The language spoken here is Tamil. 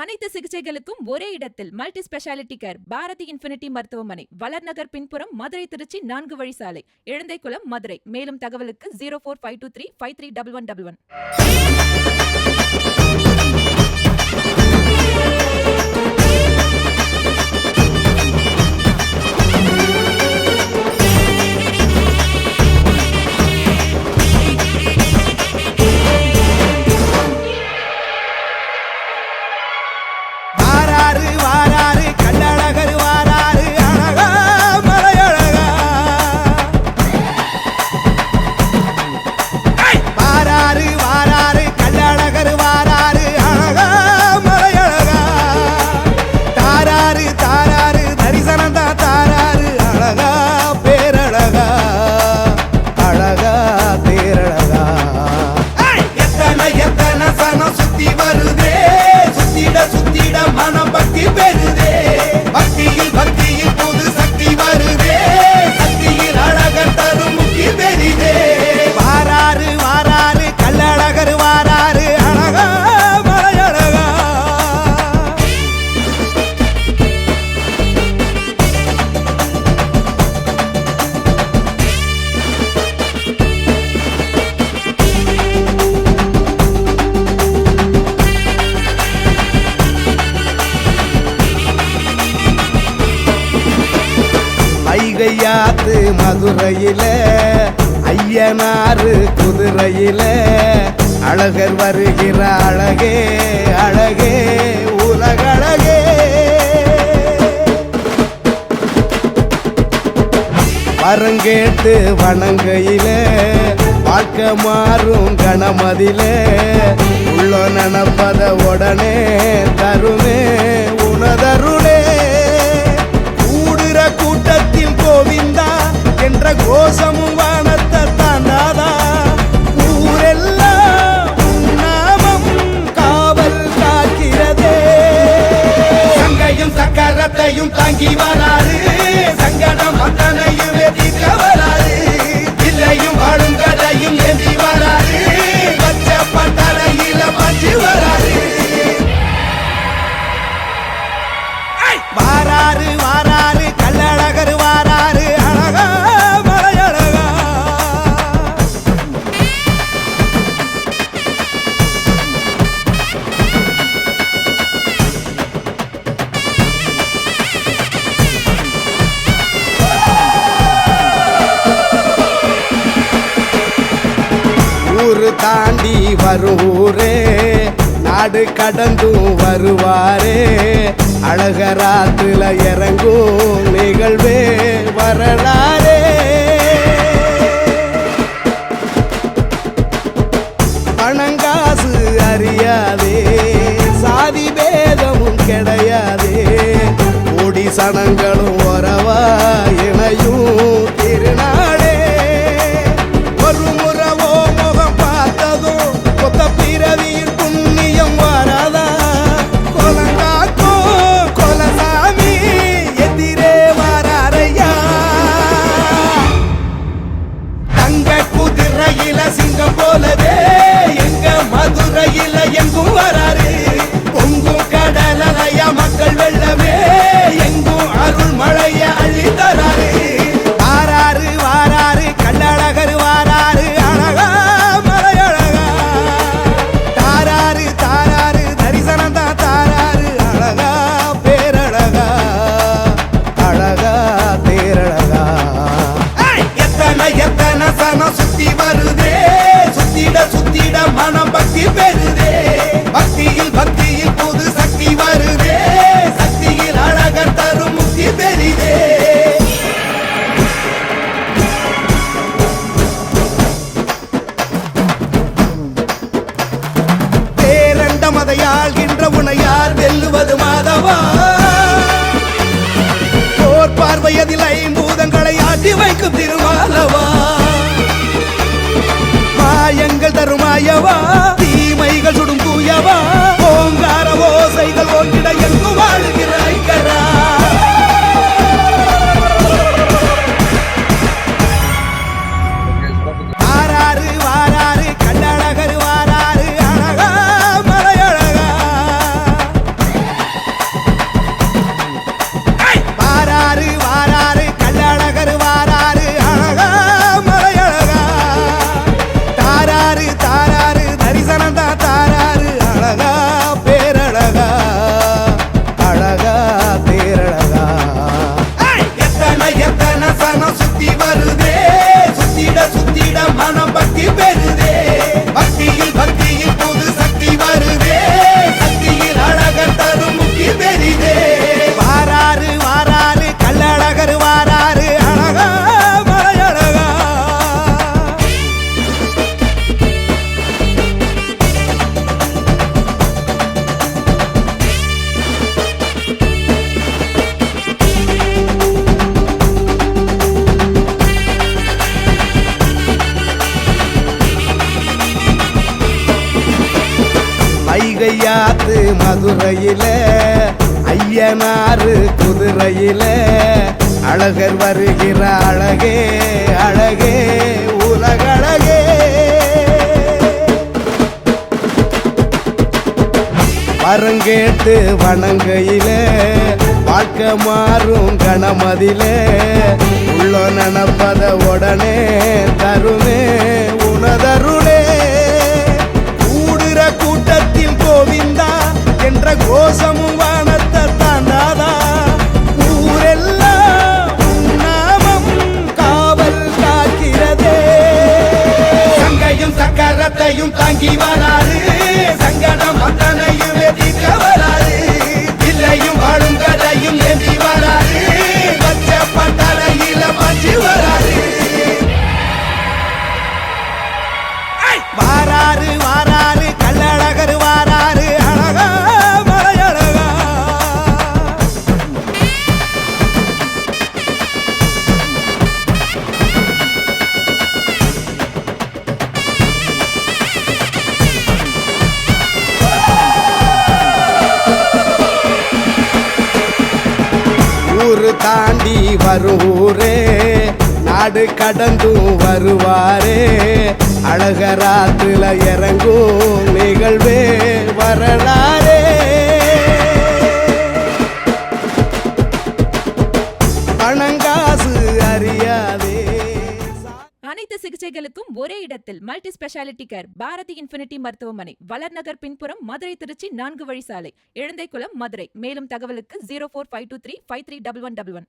அனைத்து சிகிச்சைகளுக்கும் ஒரே இடத்தில் multi speciality care Bharathi infinity மருத்துவமனை, வளர்நகர் பின்புறம், மதுரை திருச்சி 4 வழி சாலை, இழந்தைக்குளம், மதுரை. மேலும் தகவலுக்கு 0452353111. ஐயாத்து மதுரையில ஐயனாறு குதிரையில அழகர் வருகிற அழகே அழகே உலகழகே. வரங்கேட்டு வணங்கையில வாழ்க்கை மாறும் கணமதில உள்ள நினப்பத உடனே தருமே உனதருளே. கூட்டத்தில் கோவிந்தா என்ற கோஷமும் வானத்தை தாண்டாதா. ஊரெல்லாம் நாமம் காவல் காக்கிறதே. சங்கையும் சக்கரத்தையும் தாங்கி வராது, சங்கடம் அத்தனையும் எதிர்க்க வராது. இல்லையும் வாழும் கதையும் ஏந்தி வராது, பச்சை பட்டறையில பஞ்சு வராது. வாராரு வாராரு கள்ளழகர் வாராரு அழகா மலையழகா. ஊரு தாண்டி வரும் ஊரே நாடு கடந்தும் வருவாரே. அழகராத்துல இறங்கும் நிகழ்வே வரலாறே. பணங்காசு அறியாதே, சாதி பேதமும் கிடையாதே. கோடி சனங்களும் உறவா இணையும் திருநாளே. ஒரு முறவோ முகம் பார்த்ததும் கொத்த பிறவியின் புண்ணியம் வராதா. சிங்கம் போலவே எங்க மதுரையில எங்கும் வராரு. பொங்கும் கடலைய மக்கள் வெள்ளமே எங்கும் அருள் மழைய அள்ளி தராரு. வாராரு வாராரு கள்ளழகர் வாராரு அழகா மலையழகா. தாராரு தாராரு தரிசனம் தான் தாராரு அழகா பேரழகா அழகா பேரழகா. எத்தனை எத்தனை சனம் சுத்தி வருதே, சுத்திட மனம் பக்தி பெறுதே. பக்தியில் பக்தியில் புது சக்தி வருதே, சக்தியில் அழகர் தரும் முக்தி பெரிதே. பேரண்ட மதையாள்கின்ற உனையார் வெல்லுவது மாதவா. போர் பார்வையதில் ஐம்பூதங்களை ஆட்டி வைக்கும் திருமாலவா. மாயங்கள் தருமாயவா, தீமைகள் சுடும் தூயவா. ஓங்கார ஓசைகள் ஓங்கிட எங்கு வாழ்கிற ஐக்கரா. வாராரு வாராரு கள்ளழகர் வாராரு அழகா மலையழகா. மதுரையில ஐயனாறு குதிரையில அழகர் வருகிற அழகே அழகே உலகழகே. வரங்கேட்டு வணங்கையில வாழ்க்கை மாறும் கணமதில உள்ள நினப்பத உடனே தருமே உனதருளே. கூடுற கூட்டத்தில் கோவிந்தா என்ற கோஷமும் வானத்தை தாண்டாதா. ஊரெல்லாம் நாமம் காவல் காக்கிறதே. சங்கையும் சக்கரத்தையும் தாங்கி வராது, சங்கடம் அத்தனையும் எதிர்க்க வராது. இல்லையும் வாழும் கதையும் ஏந்தி வராது, பச்சை பட்டறையில பஞ்சு வராது. வாராரு வாராரு கள்ளழகர் வாராரு அழகா மலையழகா. ஊரு தாண்டி வருவூரே, நாடு கடந்தும் வருவாரே. அழகராத்துல இறங்கும் நிகழ்வே வரலாறே. பணங்காசு அறியாதே. அனைத்து சிகிச்சைகளுக்கும் ஒரே இடத்தில் multi speciality care Bharathi infinity மருத்துவமனை, வளர்நகர் பின்புறம், மதுரை திருச்சி 4 வழி சாலை, இழந்தைக்குளம், மதுரை. மேலும் தகவலுக்கு 0452353111.